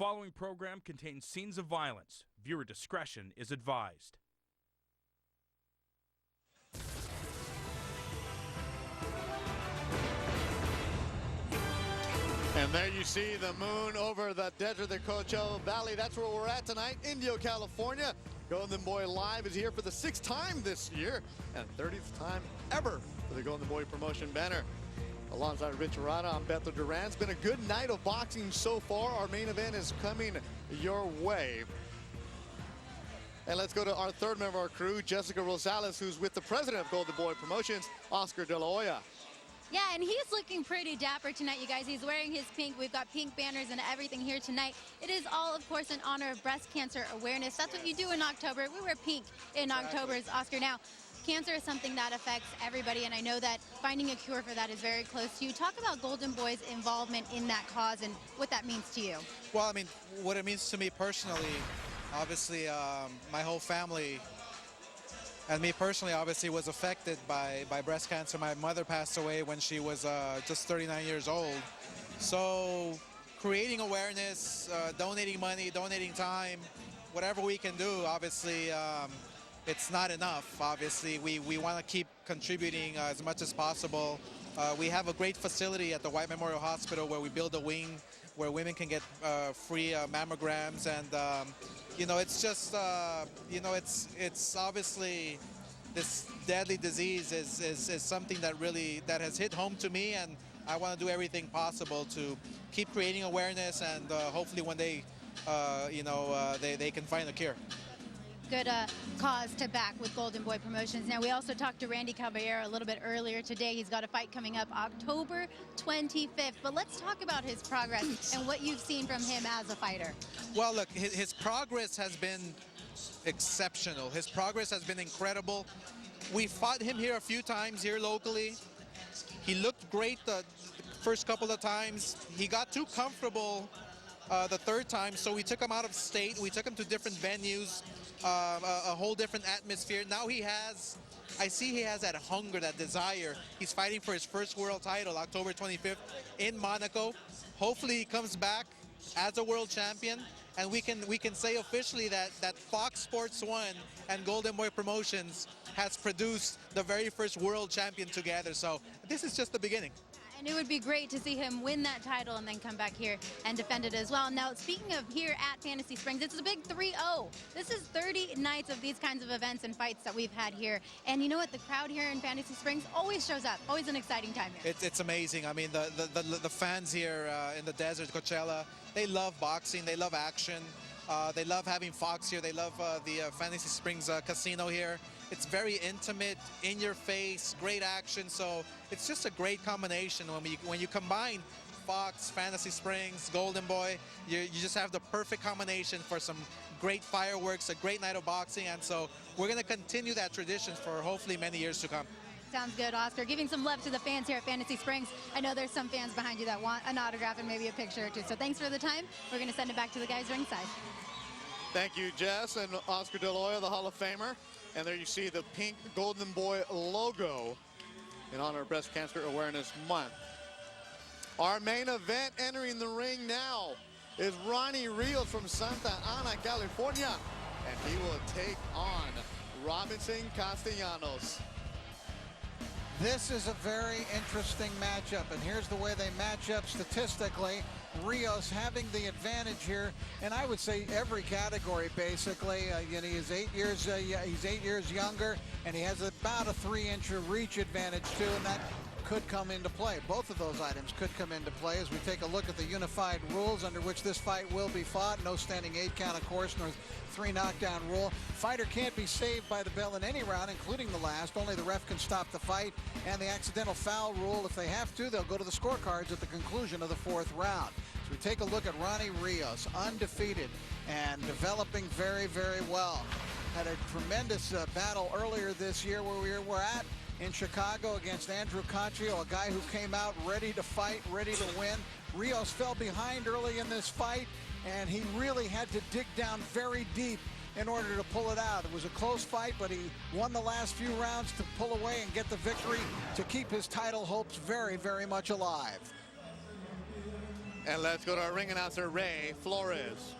following program contains scenes of violence. Viewer discretion is advised. And there you see the moon over the desert of the Coachella Valley. That's where we're at tonight, Indio, California. Golden Boy Live is here for the 6th time this year and 30th time ever for the Golden Boy promotion banner. Alongside Rich Arada, I'm Beto Duran. It's been a good night of boxing so far. Our main event is coming your way. And let's go to our third member of our crew, Jessica Rosales, who's with the president of Golden Boy Promotions, Oscar De La Hoya. Yeah, and he's looking pretty dapper tonight, you guys. He's wearing his pink. We've got pink banners and everything here tonight. It is all, of course, in honor of breast cancer awareness. That's what you do in October. We wear pink in October, Oscar. Now, cancer is something that affects everybody, and I know that finding a cure for that is very close to you. Talk about Golden Boy's involvement in that cause and what that means to you. Well, I mean, what it means to me personally, obviously, my whole family and me personally, obviously, was affected by breast cancer. My mother passed away when she was just 39 years old. So creating awareness, donating money, donating time, whatever we can do, obviously, it's not enough. Obviously, we want to keep contributing as much as possible. We have a great facility at the White Memorial Hospital where we build a wing where women can get free mammograms, and you know, it's just you know, it's obviously this deadly disease is something that has hit home to me, and I want to do everything possible to keep creating awareness, and hopefully one day you know, they can find a cure. Good cause to back with Golden Boy Promotions. Now, we also talked to Randy Caballero a little bit earlier today. He's got a fight coming up October 25th. But let's talk about his progress and what you've seen from him as a fighter. Well, look, his progress has been exceptional. His progress has been incredible. We fought him here a few times here locally. He looked great the first couple of times. He got too comfortable the third time, so we took him out of state. We took him to different venues. A whole different atmosphere. Now I see he has that hunger, that desire. He's fighting for his first world title, October 25th in Monaco. Hopefully he comes back as a world champion, and we can say officially that Fox Sports 1 and Golden Boy Promotions has produced the very first world champion together. So this is just the beginning. And it would be great to see him win that title and then come back here and defend it as well. Now, speaking of here at Fantasy Springs, it's a big 3-0. This is 30 nights of these kinds of events and fights that we've had here. And you know what? The crowd here in Fantasy Springs always shows up. Always an exciting time here. It's amazing. I mean, the fans here in the desert, Coachella, they love boxing. They love action. They love having Fox here. They love the Fantasy Springs casino here. It's very intimate, in your face, great action. So it's just a great combination when you combine Fox, Fantasy Springs, Golden Boy. You just have the perfect combination for some great fireworks, a great night of boxing. And so we're going to continue that tradition for hopefully many years to come. Sounds good, Oscar. Giving some love to the fans here at Fantasy Springs. I know there's some fans behind you that want an autograph and maybe a picture or two. So thanks for the time. We're going to send it back to the guys ringside. Thank you, Jess, and Oscar De La Hoya, the Hall of Famer. And there you see the pink Golden Boy logo in honor of Breast Cancer Awareness Month. Our main event entering the ring now is Ronny Rios from Santa Ana, California. And he will take on Robinson Castellanos. This is a very interesting matchup, and here's the way they match up statistically. Rios having the advantage here, and I would say every category basically. You know, he's 8 years younger, and he has about a 3-inch reach advantage too, and that could come into play. Both of those items could come into play as we take a look at the unified rules under which this fight will be fought. No standing 8 count, of course, nor 3 knockdown rule. Fighter can't be saved by the bell in any round, including the last. Only the ref can stop the fight. And the accidental foul rule, if they have to, they'll go to the scorecards at the conclusion of the 4th round. So we take a look at Ronny Rios, undefeated and developing very, very well. Had a tremendous battle earlier this year where we were at in Chicago against Andrew Conchio, a guy who came out ready to fight, ready to win. Rios fell behind early in this fight, and he really had to dig down very deep in order to pull it out. It was a close fight, but he won the last few rounds to pull away and get the victory to keep his title hopes very, very much alive. And let's go to our ring announcer, Ray Flores.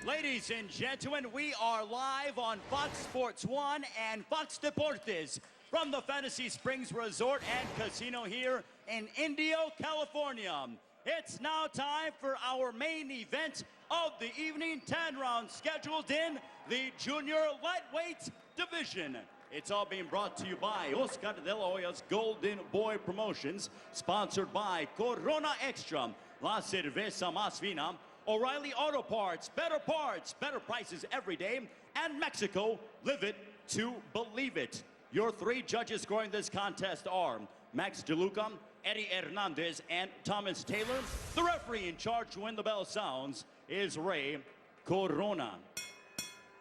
Ladies and gentlemen, we are live on Fox Sports 1 and Fox Deportes from the Fantasy Springs Resort and Casino here in Indio, California. It's now time for our main event of the evening, 10 rounds scheduled in the junior lightweight division. It's all being brought to you by Oscar de la Hoya's Golden Boy Promotions, sponsored by Corona Extra, La Cerveza Más Fina, O'Reilly Auto Parts, better prices every day, and Mexico, live it to believe it. Your three judges scoring this contest are Max DeLuca, Eddie Hernandez, and Thomas Taylor. The referee in charge when the bell sounds is Ray Corona.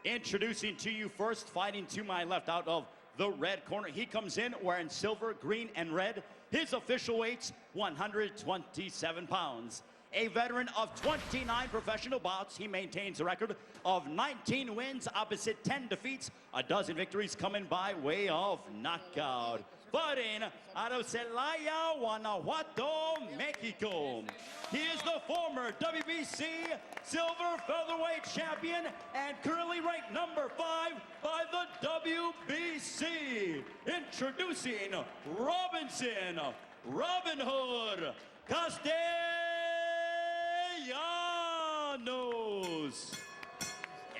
Introducing to you first, fighting to my left out of the red corner. He comes in wearing silver, green, and red. His official weight's 127 pounds. A veteran of 29 professional bouts, he maintains a record of 19 wins opposite 10 defeats, a dozen victories coming by way of knockout. Fighting out of Celaya, Guanajuato, Mexico. He is the former WBC silver featherweight champion and currently ranked number 5 by the WBC. Introducing Robinson, Robin Hood, Castellanos.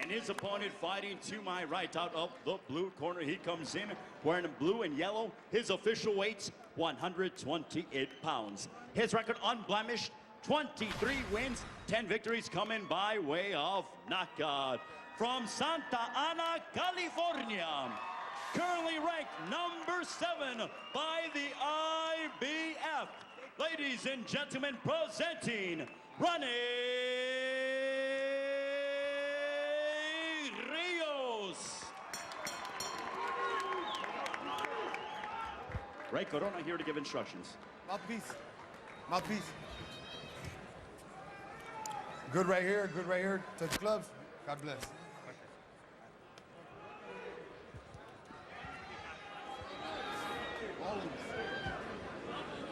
And his opponent fighting to my right out of the blue corner. He comes in wearing blue and yellow. His official weight's 128 pounds. His record unblemished, 23 wins, 10 victories coming by way of knockout. From Santa Ana, California, currently ranked number 7 by the IBF. Ladies and gentlemen, presenting Ronny Rios. Ray Corona here to give instructions. Mouthpiece. Mouthpiece. Good right here, good right here. Touch gloves. God bless.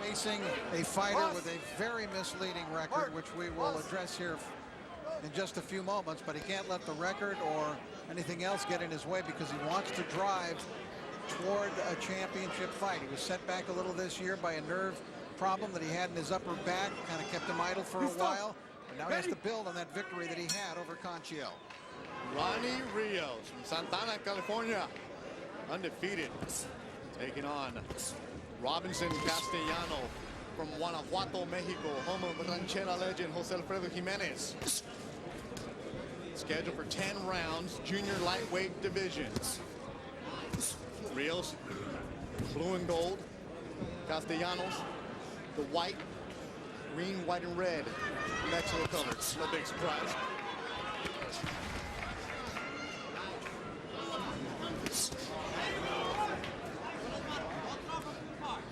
Facing a fighter with a very misleading record, which we will address here in just a few moments, but he can't let the record or anything else get in his way because he wants to drive toward a championship fight. He was set back a little this year by a nerve problem that he had in his upper back, kind of kept him idle for a while, but now he has to build on that victory that he had over Conchio. Ronny Rios from Santa Ana, California, undefeated, taking on Robinson Castellano from Guanajuato, Mexico, home of ranchera legend Jose Alfredo Jimenez. Scheduled for 10 rounds, junior lightweight division. Rios, blue and gold. Castellanos, the white, green, white, and red Mexico colors. No big surprise.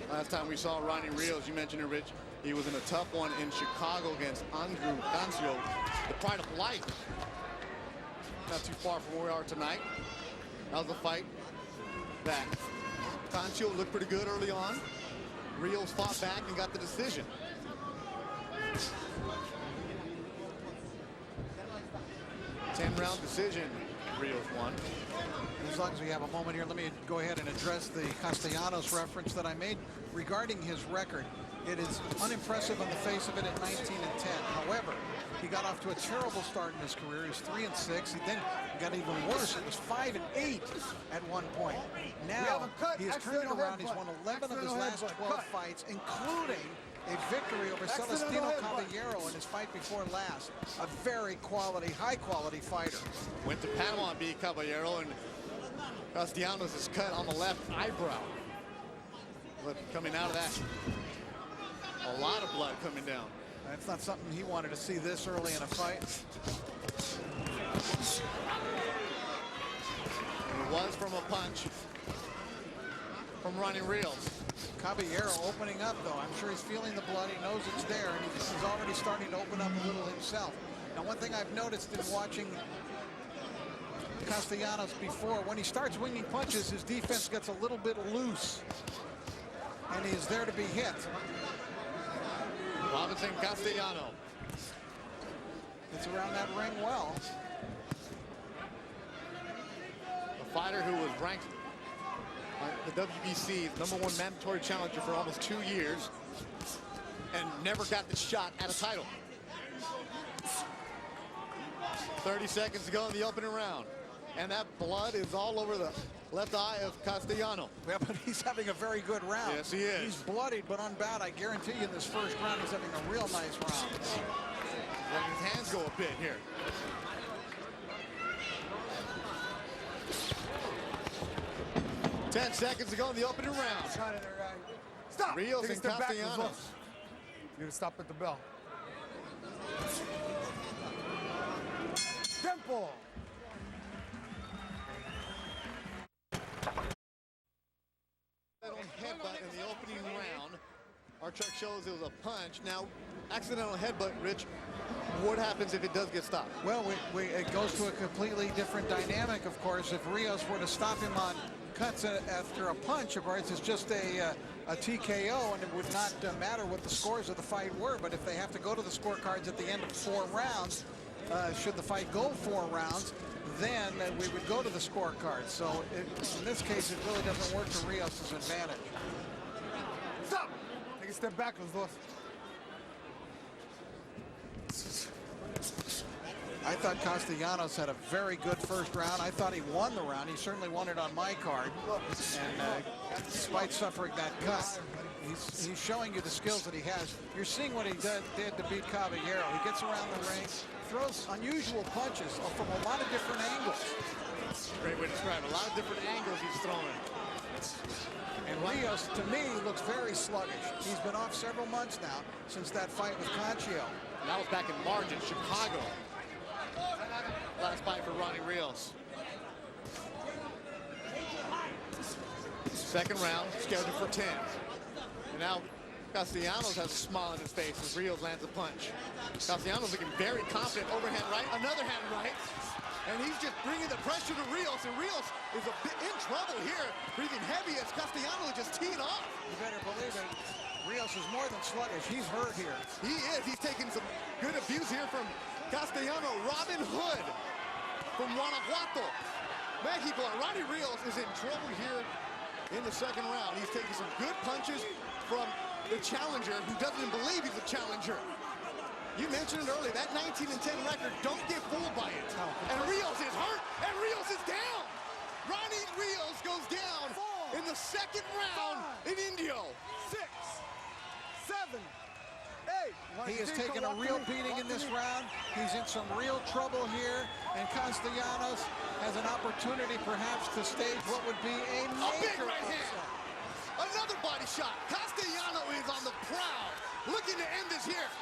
Last time we saw Ronny Rios, you mentioned it, Rich, he was in a tough one in Chicago against Andrew Cancio, the pride of life. Not too far from where we are tonight. That was a fight that Cancio looked pretty good early on. Rios fought back and got the decision. Ten-round decision, Rios won. As long as we have a moment here, let me go ahead and address the Castellanos reference that I made regarding his record. It is unimpressive on the face of it at 19-10. However, he got off to a terrible start in his career. He was 3-6. He then got even worse. It was 5-8 at one point. Now he has turned it around. He's won 11 of his last 12 fights, including a victory over Celestino Caballero in his fight before last. A very quality, high-quality fighter. Went to Panama and beat Caballero, and Castellanos is cut on the left eyebrow. But coming out of that, a lot of blood coming down. That's not something he wanted to see this early in a fight. It was from a punch from Ronny Rios. Caballero opening up, though. I'm sure he's feeling the blood. He knows it's there, and he's already starting to open up a little himself. Now, one thing I've noticed in watching Castellanos before, when he starts winging punches, his defense gets a little bit loose, and he's there to be hit. Robinson Castellanos. It's around that ring well. A fighter who was ranked the WBC #1 mandatory challenger for almost 2 years and never got the shot at a title. 30 seconds to go in the opening round. And that blood is all over the left eye of Castellanos. Yeah, but he's having a very good round. Yes, he is. He's bloodied but unbound. I guarantee you in this first round he's having a real nice round. Letting his hands go a bit here. Ten seconds to go in the opening round. Stop. Rios Take a and step back, Castellanos. Rios. You gotta stop at the bell. Tempo. Headbutt in the opening round. Our chart shows it was a punch. Now, accidental headbutt, Rich. What happens if it does get stopped? Well, it goes to a completely different dynamic, of course. If Rios were to stop him on cuts after a punch, of course, it's just a TKO, and it would not matter what the scores of the fight were. But if they have to go to the scorecards at the end of 4 rounds, should the fight go 4 rounds, then we would go to the scorecard. So in this case, it really doesn't work to Rios' advantage. Stop. Take a step back, Rios. I thought Castellanos had a very good first round. I thought he won the round. He certainly won it on my card. And despite suffering that cut, he's showing you the skills that he has. You're seeing what he did to beat Caballero. He gets around the ring, throws unusual punches from a lot of different angles. Great way to describe it. A lot of different angles he's throwing. And Rios, to me, looks very sluggish. He's been off several months now since that fight with Conchio. And that was back in March in Chicago. Last fight for Ronny Rios. Second round, scheduled for 10. And now Castellanos has a smile on his face as Rios lands a punch. Castellanos looking very confident. Overhand right, another hand right. And he's just bringing the pressure to Rios, and Rios is a bit in trouble here, breathing heavy as Castellanos is just teeing off. You better believe it. Rios is more than sluggish. He's hurt here. He is. He's taking some good abuse here from Castellanos. Robin Hood from Guanajuato, Mexico. Ronny Rios is in trouble here in the second round. He's taking some good punches from the challenger who doesn't even believe he's a challenger. You mentioned it earlier, that 19-10 record, don't get fooled by it. And Rios is hurt, and Rios is down. Ronny Rios goes down in the second round in Indio. 6, 7, 8. He has taken a real beating in this round. He's in some real trouble here, and Castellanos has an opportunity perhaps to stage what would be a big major right hand. Another body shot. Castellanos is on the prowl, looking to end this here.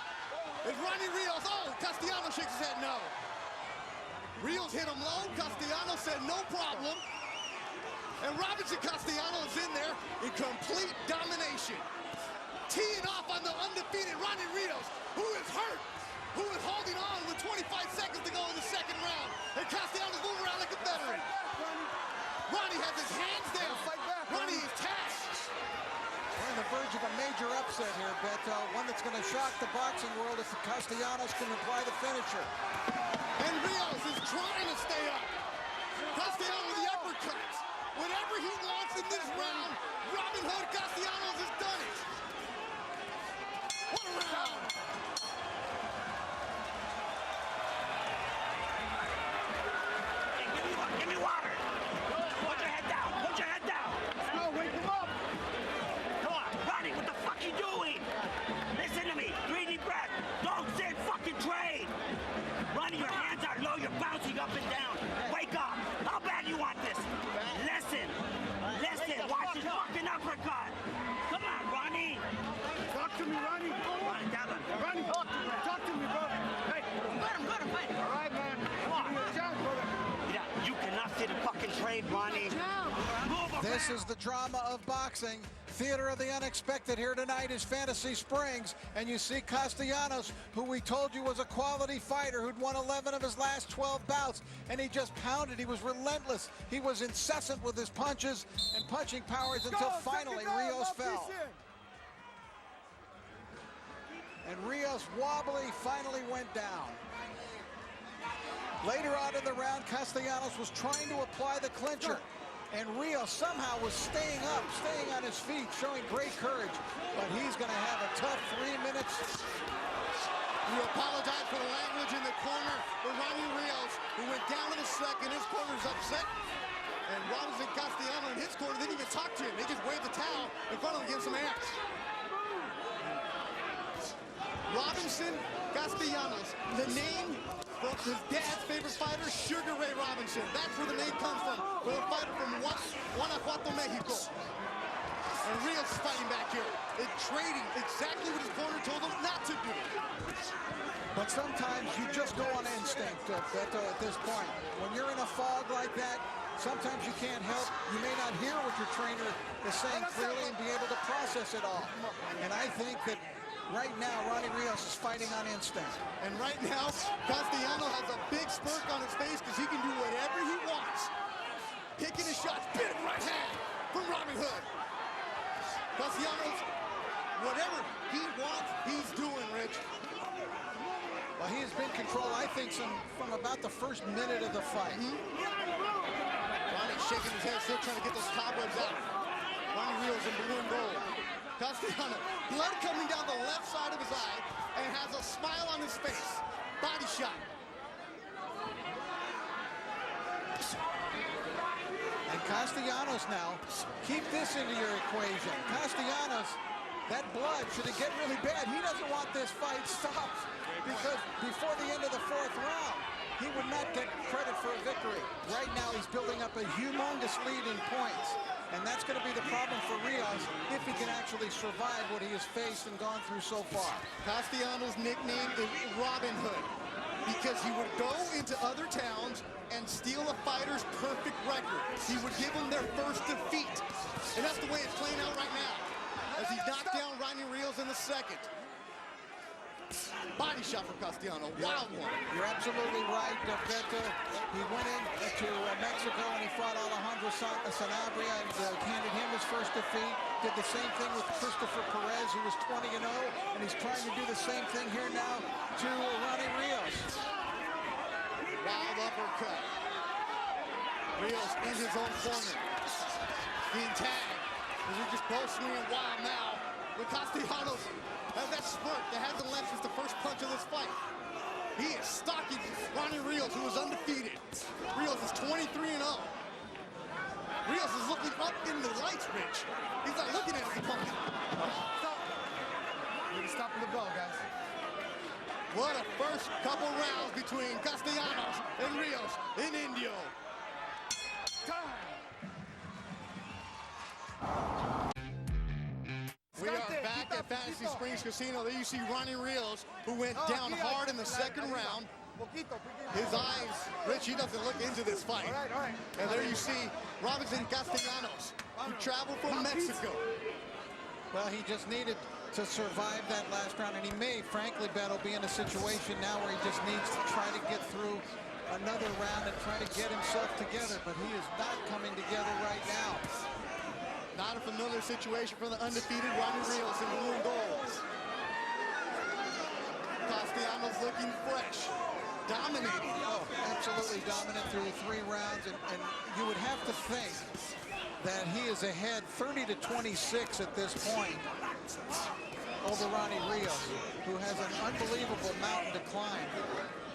Is Ronny Rios, Castellanos shakes his head no. Rios hit him low, Castellanos said no problem. And Robinson Castellanos is in there in complete domination. Teeing off on the undefeated Ronny Rios, who is hurt, who is holding on with 25 seconds to go in the second round. And Castellanos moving around like a veteran. Ronny has his hands down. Ronny is tagged. We're on the verge of a major upset here, Beto. One that's going to shock the boxing world if Castellanos can apply the finisher. And Rios is trying to stay up. Castellanos with the uppercuts. Whatever he wants in this round, Robin Hood Castellanos has done it. What a round. Give me water. Put your head down. Put your head down. No, wake him up. Come on, Ronny, what the fuck you doing? Listen to me. 3 deep breaths. Don't sit, fucking trade. Ronny, your hands are low. You're bouncing up and down. Wake up. How bad you want this? Listen. Listen. Watch this fucking uppercut. Come on, Ronny. Talk to me, Ronny. Ronny, tell him. Ronny, talk to me, bro. Hey, I'm good. I'm fine. all right, man. Come on. Give me a chance, brother. Yeah, you cannot sit and fucking trade, Ronny. Move around. This is the drama of boxing. Theater of the unexpected here tonight is Fantasy Springs, and you see Castellanos, who we told you was a quality fighter, who'd won 11 of his last 12 bouts, and he just pounded. He was relentless. He was incessant with his punches and punching powers until finally Rios fell. And Rios wobbly finally went down. Later on in the round, Castellanos was trying to apply the clincher. And Rios somehow was staying up, staying on his feet, showing great courage. But he's going to have a tough 3 minutes. We apologize for the language in the corner for Ronny Rios, who went down in the second. His corner's upset. And Robinson Castellanos in his corner didn't even talk to him. They just waved the towel in front of him to give him some air. Robinson Castellanos, the name from his dad's favorite fighter, Sugar Ray Robinson. That's where the name comes from, for the fighter from Guanajuato, Mexico. And Rios is fighting back here, and trading exactly what his corner told him not to do. But sometimes you just go on instinct, Beto, at this point. When you're in a fog like that, sometimes you can't help. You may not hear what your trainer is saying clearly and be able to process it all. And I think that right now, Ronny Rios is fighting on instinct. And right now, Castellanos has a big smirk on his face because he can do whatever he wants. Picking his shots, big right hand from Robin Hood. Castellanos, whatever he wants, he's doing, Rich. Well, he has been controlled, I think, from about the first minute of the fight. Ronny shaking his head, still trying to get those cobwebs out. Ronny Rios in blue and gold. Castellanos, blood coming down the left side of his eye, and has a smile on his face. Body shot. And Castellanos now, keep this into your equation. Castellanos, that blood, should it get really bad, he doesn't want this fight stopped, because before the end of the fourth round, he would not get credit for a victory. Right now, he's building up a humongous lead in points. And that's going to be the problem for Rios if he can actually survive what he has faced and gone through so far. Castellanos' nickname is Robin Hood because he would go into other towns and steal a fighter's perfect record. He would give them their first defeat. And that's the way it's playing out right now as he knocked down Ronny Rios in the second. Body shot from Castellanos, wild one. You're absolutely right, Beto. He went into Mexico and he fought Alejandro Sanabria and handed him his first defeat. Did the same thing with Christopher Perez, who was 20-0, and he's trying to do the same thing here now to Ronny Rios. Wild uppercut. Rios in his own corner. Being tagged. We're just both swinging wild now. But Castellanos has that smirk that hasn't left since the first punch of this fight. He is stalking Ronny Rios, who is undefeated. Rios is 23-0. Rios is looking up in the lights, Rich. He's not looking at his opponent. We're gonna stop the bell, guys. What a first couple rounds between Castellanos and Rios in Indio. We are back at Fantasy Springs Casino. There you see Ronny Rios, who went down hard in the second round. His eyes, Rich, he doesn't look into this fight. All right. And there you see Robinson Castellanos, who traveled from Mexico. Well, he just needed to survive that last round, and he may, frankly, Beto, be in a situation now where he just needs to try to get through another round and try to get himself together, but he is not coming together right now. Not a familiar situation for the undefeated Ronny Rios in blue and gold. Castellanos looking fresh, dominating. Oh, absolutely dominant through 3 rounds, and you would have to think that he is ahead 30-26 at this point over Ronny Rios, who has an unbelievable mountain to climb.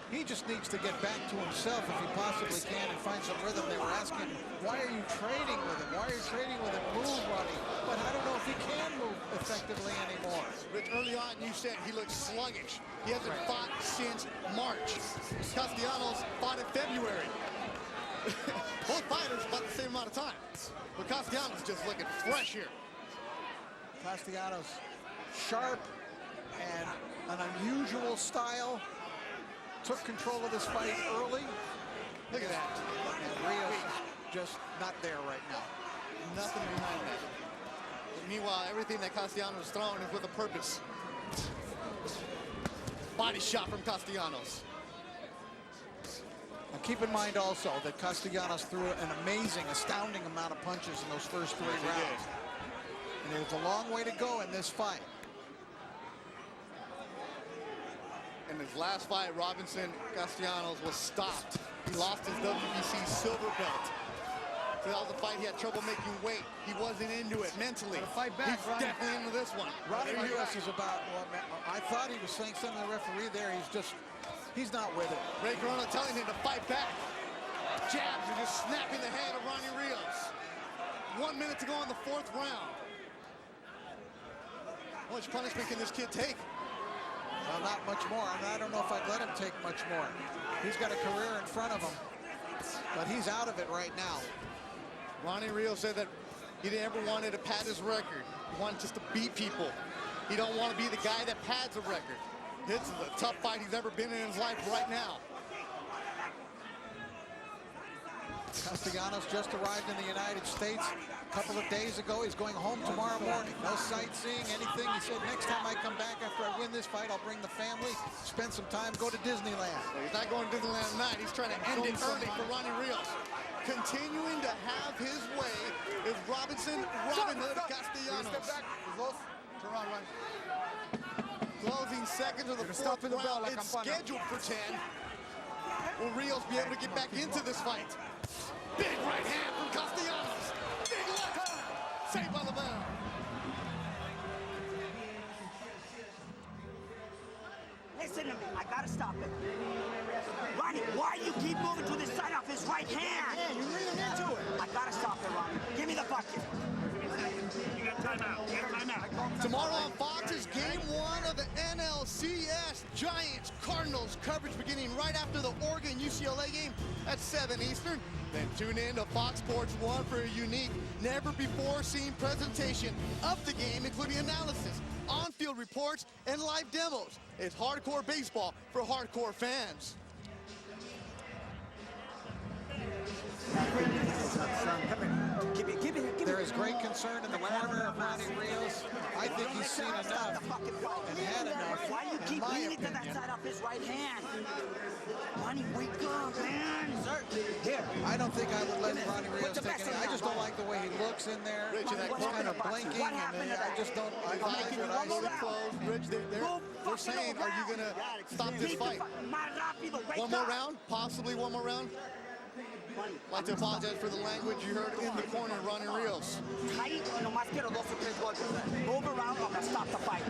He just needs to get back to himself if he possibly can and find some rhythm. They were asking, why are you trading with him? Why are you trading with him? Move, Ronny. But I don't know if he can move effectively anymore. Rich, early on you said he looked sluggish. He hasn't fought since March. Castellanos fought in February. Both fighters about the same amount of time. But Castellanos just looking fresh here. Castellanos, sharp and an unusual style. Took control of this fight early. Look at that. And Rios is just not there right now. Nothing behind that. But meanwhile, everything that Castellanos is throwing is with a purpose. Body shot from Castellanos. Now keep in mind also that Castellanos threw an amazing, astounding amount of punches in those first 3 rounds. And there's a long way to go in this fight. in his last fight, Robinson Castellanos was stopped. He lost his WBC silver belt. So that was a fight he had trouble making weight. He wasn't into it mentally. Fight back, He's Ronny. definitely into this one. Ronny Rios is about, well, I thought he was saying something to the referee there. He's not with it. Ray Corona telling him to fight back. Jabs are just snapping the head of Ronny Rios. 1 minute to go in the fourth round. How much punishment can this kid take? Well, not much more. I don't know if I'd let him take much more. He's got a career in front of him, but he's out of it right now. Ronny Rios said that he didn't ever wanted to pad his record. He wanted just to beat people. He don't want to be the guy that pads a record. This is a tough fight he's ever been in his life right now. Castellanos just arrived in the United States a couple of days ago. He's going home tomorrow morning. No sightseeing, anything. He said, next time I come back after I win this fight, I'll bring the family, spend some time, go to Disneyland. Well, he's not going to Disneyland tonight. He's trying to end it early for Ronny Rios. Continuing to have his way is Robin Hood Castellanos. Turn around, Ronny. Closing seconds of the fourth round. It's scheduled for 10. Will Rios be able to get back into this fight? Big right hand from Castellanos. Big left. Saved by the bell. Listen to me. I gotta stop it. Ronny, why you keep moving to the side of his right hand? Yeah, you're leaning into it. I gotta stop it, Ronny. Give me the bucket. You got timeout. You got timeout. Tomorrow on Fox is game 1 of the NLCS Giants Cardinals coverage beginning right after the Oregon UCLA game at 7 Eastern. Then tune in to Fox Sports 1 for a unique, never-before-seen presentation of the game, including analysis, on-field reports, and live demos. It's hardcore baseball for hardcore fans. There is great concern in the corner of Ronny Rios. I think he's seen enough and had enough, Why you in keep my leaning to that opinion. side of his right hand? Ronny, wake up, man. Sir, here. I don't think I would let Ronny Rios take any. I just don't like the way he looks in there. Rich, He's kind of blinking, and I just don't. I Eyes what are I really see. closed. Rich, they're saying, are you going to stop this fight? One more round? Possibly one more round? I'd like to apologize for the language you heard in the corner, Ronny Rios. Tight, nomás quiero 2 o 3 golpes. Move around, I'm gonna stop the fight.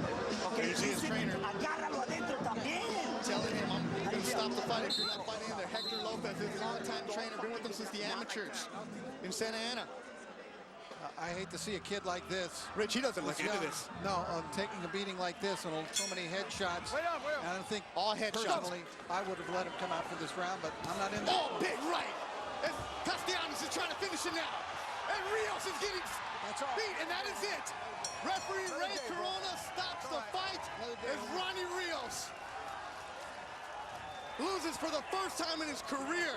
Okay, You see his trainer. agárralo adentro también. Telling him, I'm going to stop the fight if you're not fighting in there. Hector Lopez, his longtime trainer, been with him since the amateurs in Santa Ana. I hate to see a kid like this. Rich, he doesn't look into this. No, taking a beating like this and so many headshots. Wait up. I don't think All headshots. personally I would have let him come out for this round, but I'm not in that. Oh, big right. And Castellanos is trying to finish it now. And Rios is getting That's all. beat, and that is it. Referee Ray Corona stops the fight as Ronny Rios loses for the first time in his career.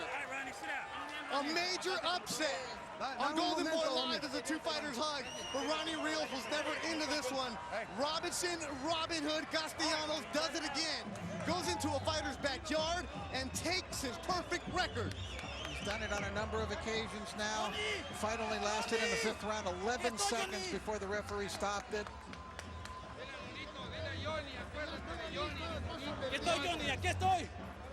A major upset on Golden Boy Live as the two fighters hug, but Ronny Rios was never into this one. Robin Hood Castellanos does it again. Goes into a fighter's backyard and takes his perfect record. He's done it on a number of occasions now. The fight only lasted in the 5th round 11 seconds before the referee stopped it.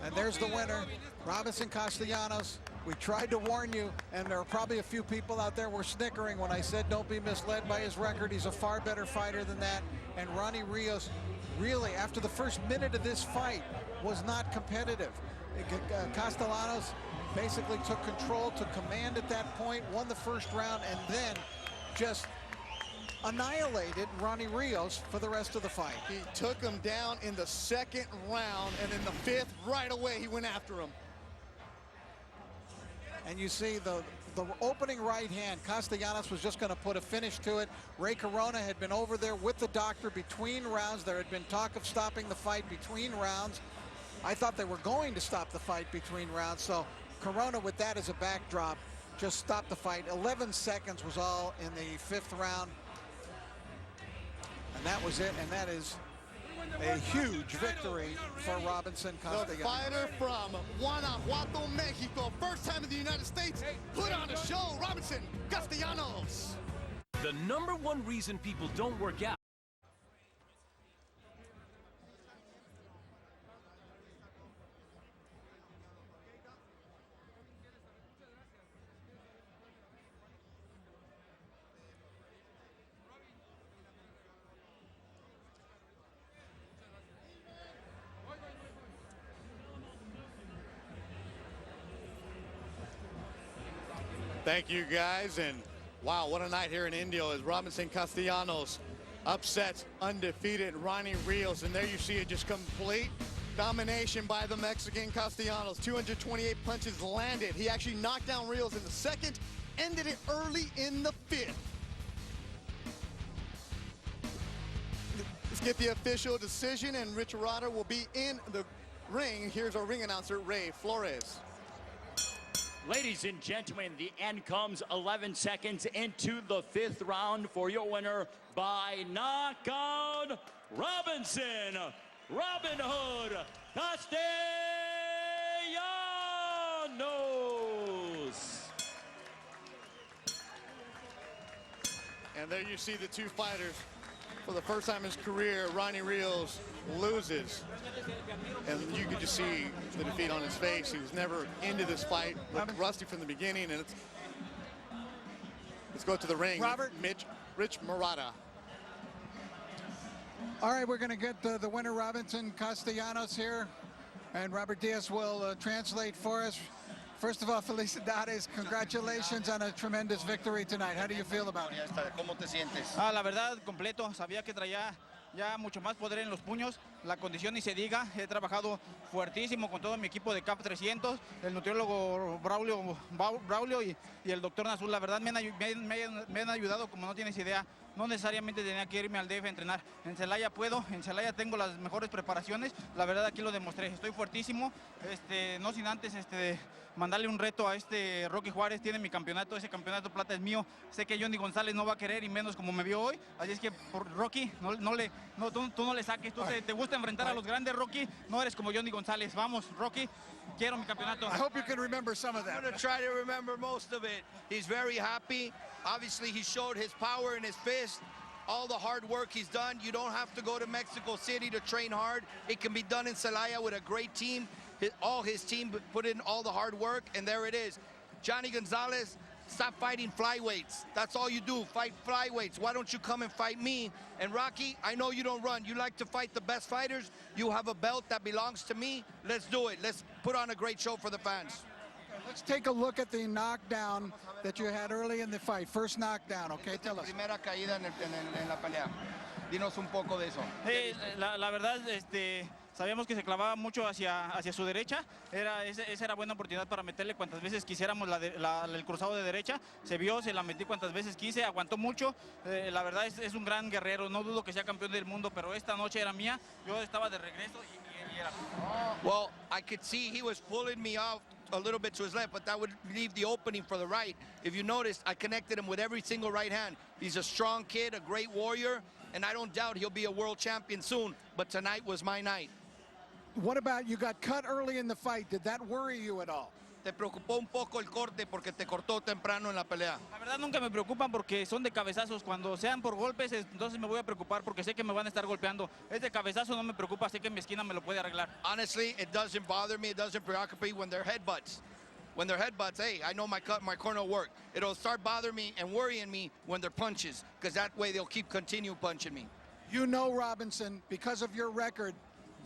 And there's the winner, Robinson Castellanos. We tried to warn you, and there are probably a few people out there were snickering when I said don't be misled by his record. He's a far better fighter than that. And Ronny Rios, really, after the first minute of this fight, was not competitive. Castellanos basically took control, took command at that point, won the first round, and then just annihilated Ronny Rios for the rest of the fight. He took him down in the 2nd round, and in the 5th, right away, he went after him. And you see the opening right hand, Castellanos was just going to put a finish to it. Ray Corona had been over there with the doctor between rounds. There had been talk of stopping the fight between rounds. I thought they were going to stop the fight between rounds, so Corona, with that as a backdrop, just stopped the fight. 11 seconds was all in the 5th round. And that was it, and that is a huge victory for Robinson Castellanos. The fighter from Guanajuato, Mexico, first time in the United States, put on a show, Robinson Castellanos. The #1 reason people don't work out Thank you, guys. And wow, what a night here in Indio as Robinson Castellanos upsets undefeated Ronny Rios. And there you see it, just complete domination by the Mexican Castellanos. 228 punches landed. He actually knocked down Rios in the second, ended it early in the fifth. Let's get the official decision, and Rich Murata will be in the ring. Here's our ring announcer, Ray Flores. Ladies and gentlemen, the end comes 11 seconds into the fifth round for your winner by knockout, Robinson Robin Hood Castellanos. And there you see the two fighters. For the first time in his career, Ronny Rios loses. And you could just see the defeat on his face. He was never into this fight. Looked rusty from the beginning. And let's go to the ring. Robert. Rich Murata. All right, we're going to get the winner, Robinson Castellanos, here. And Robert Diaz will translate for us. First of all, felicidades, congratulations on a tremendous victory tonight. How do you feel about it? ¿Cómo te sientes? La verdad, completo. Sabía que traía ya mucho más poder en los puños. La condición ni se diga. He trabajado fuertísimo con todo mi equipo de CAP 300, el nutriólogo Braulio y el doctor Nazul. La verdad me han ayudado como no tienes idea. No necesariamente tenía que irme al DF a entrenar. En Celaya puedo, en Celaya tengo las mejores preparaciones. La verdad aquí lo demostré. Estoy fuertísimo. No sin antes mandarle un reto a Rocky Juárez. Tiene mi campeonato, ese campeonato plata es mío. Sé que Johnny González no va a querer y menos como me vio hoy. Así es que por Rocky, tú no le saques. Tú te gusta enfrentar a los grandes, Rocky. No eres como Johnny González. Vamos, Rocky. Quiero mi campeonato. I hope you can remember some of that. I'm going to try to remember most of it. He's very happy. Obviously, he showed his power in his fist. All the hard work he's done. You don't have to go to Mexico City to train hard. It can be done in Celaya with a great team. All his team put in all the hard work, and there it is. Johnny Gonzalez, stop fighting flyweights. That's all you do, fight flyweights. Why don't you come and fight me? And Rocky, I know you don't run. You like to fight the best fighters. You have a belt that belongs to me. Let's do it. Let's put on a great show for the fans. Let's take a look at the knockdown that you had early in the fight. First knockdown, okay? Tell us. Primera caída en la pelea. Dinos un poco de eso. La verdad, sabíamos que se clavaba mucho hacia su derecha. Esa era buena oportunidad para meterle cuantas veces quisiéramos el cruzado de derecha. Se vio, se la metí cuantas veces quise, aguantó mucho. La verdad es un gran guerrero. No dudo que sea campeón del mundo, pero esta noche era mía. Yo estaba de regreso y era. Well, I could see he was pulling me out a little bit to his left, but that would leave the opening for the right. If you noticed, I connected him with every single right hand. He's a strong kid, a great warrior, and I don't doubt he'll be a world champion soon, but tonight was my night. What about, you got cut early in the fight. Did that worry you at all? ¿Te preocupó un poco el corte porque te cortó temprano en la pelea? La verdad nunca me preocupan porque son de cabezazos. Cuando sean por golpes, entonces me voy a preocupar porque sé que me van a estar golpeando. Es de cabezazo, no me preocupa, sé que mi esquina me lo puede arreglar. Honestly, it doesn't bother me, it doesn't preoccupy me when they're headbutts. When they're headbutts, hey, I know my corner will work. It'll start bothering me and worrying me when they're punches, because that way they'll continue punching me. You know, Robinson, because of your record,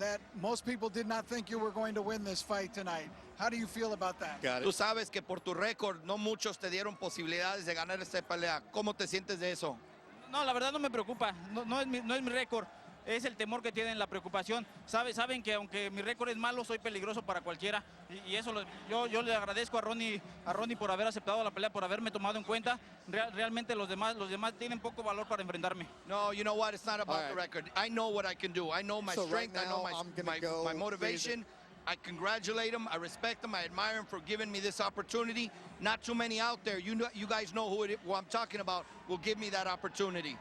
that most people did not think you were going to win this fight tonight. How do you feel about that? Tú sabes que por tu récord no muchos te dieron posibilidades de ganar esta pelea. ¿Cómo te sientes de eso? No, la verdad no me preocupa. No es mi récord. Es el temor que tienen, la preocupación. Saben que aunque mi récord es malo, soy peligroso para cualquiera. Y eso yo le agradezco a Ronny por haber aceptado la pelea, por haberme tomado en cuenta. Realmente los demás tienen poco valor para enfrentarme. No, you know what? It's not about the record. I know what I can do. I know my strength. I know my motivation. I congratulate him. I respect him. I admire him for giving me this opportunity. Not too many out there. You guys know who I'm talking about will give me that opportunity.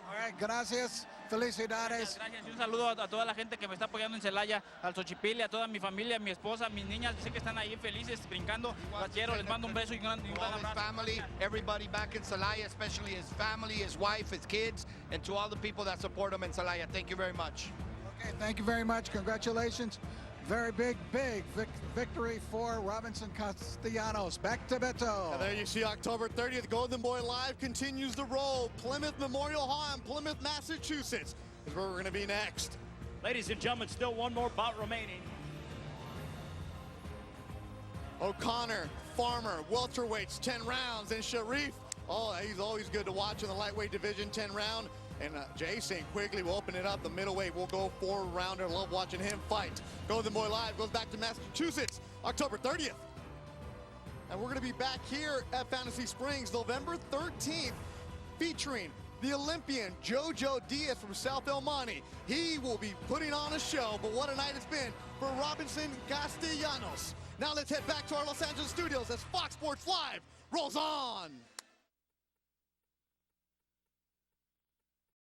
All right, gracias. Felicidades. Gracias. Y un saludo a toda la gente que me está apoyando en Celaya, al Xochipilli, a toda mi familia, mi esposa, mis niñas. Sé que están ahí felices, brincando. Las quiero, les mando un beso y un gran abrazo. Family, everybody back in Celaya, especially his family, his wife, his kids, and to all the people that support him in Celaya. Thank you very much. Okay, thank you very much. Congratulations. Very big victory for Robinson Castellanos. Back to Beto. And there you see October 30th, Golden Boy Live continues to roll. Plymouth Memorial Hall in Plymouth, Massachusetts is where we're going to be next. Ladies and gentlemen, still one more bout remaining. O'Connor Farmer, welterweights, 10 rounds. And Sharif, oh, he's always good to watch in the lightweight division, 10 round. And Jason Quigley will open it up. The middleweight will go 4-rounder. Love watching him fight. Golden Boy Live goes back to Massachusetts, October 30th. And we're going to be back here at Fantasy Springs, November 13th, featuring the Olympian Jojo Diaz from South El Monte. He will be putting on a show, but what a night it's been for Robinson Castellanos. Now let's head back to our Los Angeles studios as Fox Sports Live rolls on.